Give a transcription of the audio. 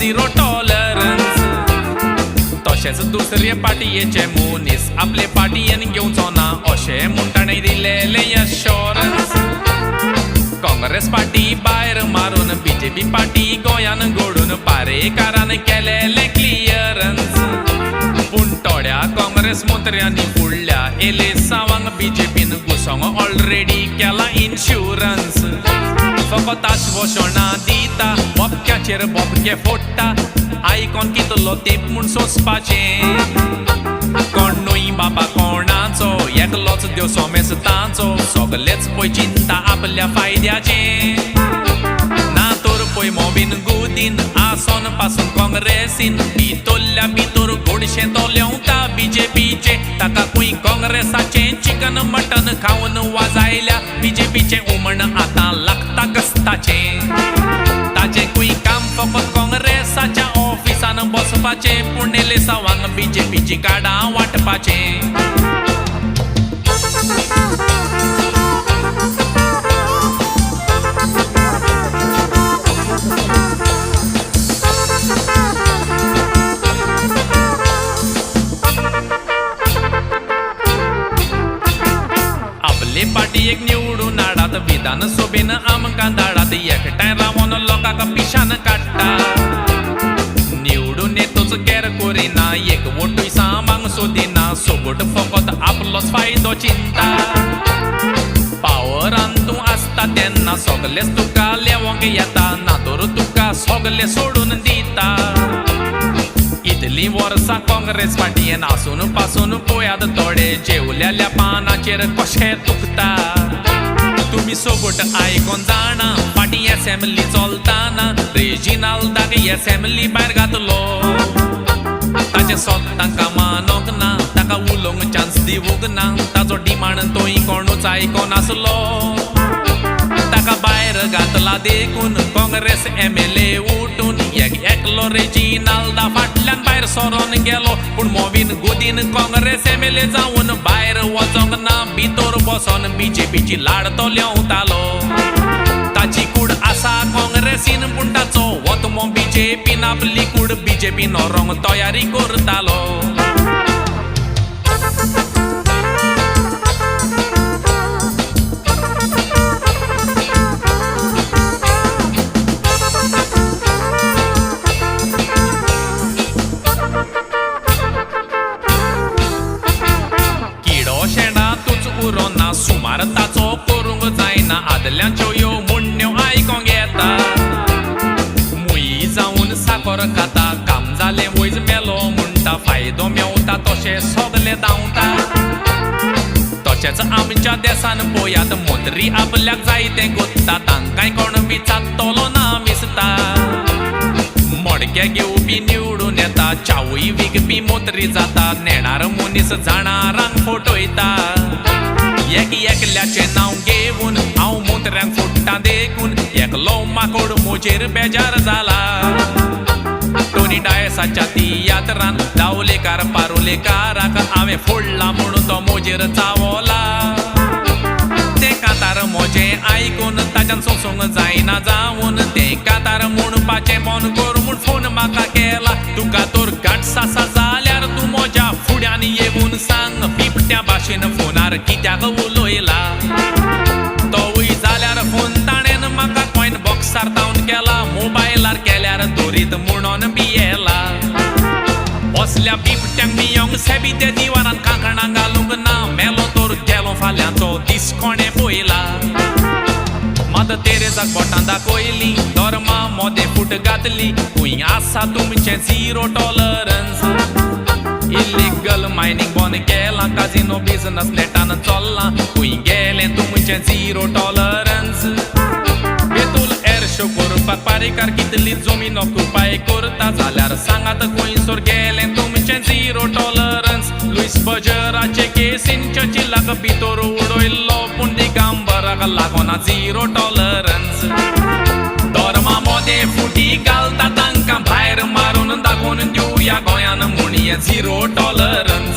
zero tolerance तशेंच दुसरे पार्टीयेचे मनीस आपले पार्टीयेन घेवचो ना अशें म्हणटाणे दिलेले एश्योरन्स काँग्रेस पार्टी भायर मारून बीजेपी पार्टी गोंयान घडून पारेकारान केलेले क्लियरन्स पूण थोड्या काँग्रेस मंत्र्यांनी फुडल्या एलेसावांक बीजेपीन घुसोंक ऑलरेडी केला इन्शुरन्स फकत आश्वासनां दिता बोपक्याचेर बोपके फोडटा आयकोन कितलो तेंप म्हूण सोंसपाचें कोण न्हय बाबा कोणाचो एकलोच देव सोमेस तांचो सगलेच पळय चिंता आपल्या फायद्याचें ना तर पळय मोबीन गुदीन आसोन पासून काँग्रेसीन भितरल्या भितर गोडशें तो लेवता बीजेपीचे ताका खंय काँग्रेसाचें चिकन मटन खावन वाजायल्या बीजेपीचें हुमण आतां लागता गस्ताचें ताचें खंय काम फकत काँग्रेसाच्या ऑफिसान बसपाचें पूण एलेसावांक बीजेपीची कार्डां वांटपाचें आपले पार्टीयेक निवडून हाडात विधानसभेन आमकां धाडात एकठांय रावन लोकांक पिशान काडटा निवडून येतोच गैर कोरिना एक वोटूय सामांक सोदिना सोबत फकत आपलोच फायदो चिंता पावरान तूं आसता तेन्ना सगलेच तुका लेवंक येता ना तर तुका सगलें सोडून दिता इतली वर्सां काँग्रेस पार्टीयेन आसून पासून पळयात थोडे जेवलेल्या पानाचेर कशें तुकता तुमी सोबत आयकोन जाणा पार्टी असेंब्ली चलताना रेजिनाल्दाक असेंब्ली भायर घातलो ताचे सोदतांका मानोंक ना ताका उलोवंक चान्स दिवूंक ना ताजो डिमांड तोय कोणूच आयकोन आसलो ताका भायर घातला देखून काँग्रेस MLA उठून एकलो रेजिनाल्दा फाटल्यान भायर सरोन गेलो पूण मोबीन गोदीन काँग्रेस MLA जावन भायर वचोंक ना भितर बसोन बीजेपीची लाड तो लेवतालो ताची कूड आसा काँग्रेसीन पूण ताचो वतमो बीजेपीन आपली कूड बीजेपीन व्हरोंक तयारी करतालो सुमार ताचो करूंक जायना आदल्यांच्यो ह्यो म्हणण्यो आयकोंक येता मुयी जावन साकर खाता काम जालें वयज मेलो म्हणटा फायदो मेवता तशें सगलें धांवता तशेंच आमच्या देशान पळयात मंत्री आपल्याक जाय तें कोत्ता तांकांय कोण विचारतलो ना विसता मडके घेवपी निवडून येता चावूय विकपी मंत्री जाता नेणार मनीस जाणारांक फटयता एकल्याचें नांव घेवन हांव मंत्र्यांक फोडटा देखून एकलो माकोड म्हजेर बेजार जाला टोनी डायसाच्या तियात्रान धावलेकार पारोलेकाराक हांवें फोडला म्हणून तो म्हजेर चावला तें कांतार म्हजें आयकून ताच्यान सोंसूंक जायना जावन तें कांतार म्हणपाचें बंद कर म्हूण फोन म्हाका केला तुका तर गाट्स आसा जाल्यार तूं म्हज्या फुड्यान येवून सांग बिबट्या भाशेन फोनार कित्याक उलयला तोवूय जाल्यार फोन ताणेन म्हाका कॉयन बॉक्सार तावन केला मोबायलार केल्यार दोरीत म्हणून भियेला असल्या बिबट्यांक भियोंक सेबी ते दिवारान कांकणां घालूंक ना मेलो तर गेलो फाल्यांचो दीस कोणें पळयला मात तेरेजाक बोटां दाखयलीं धर्मा मोदें फूट घातली खंय आसा तुमचें झिरो टॉलरन्स इल्लीगल मायनींग बंद केलां काजिनो बिजनस नेटान चल्लां खंय गेलें तुमचें झिरो टॉलरन्स बेतूल एर शो करपाक पारेकार कितली जमीन ऑक्युपाय करता जाल्यार सांगात खंयसर गेलें तुमचें झिरो टॉलरन्स लुईस बजराचे केसीन चर्चिलाक भितर उडयल्लो पूण दिगांबराक लागोना झिरो टॉलरन्स धर्मा मोदें फुटी घालता तांकां भायर मारून दाखोवन दिवया गोंयान म्हूण झिरो टॉलरन्स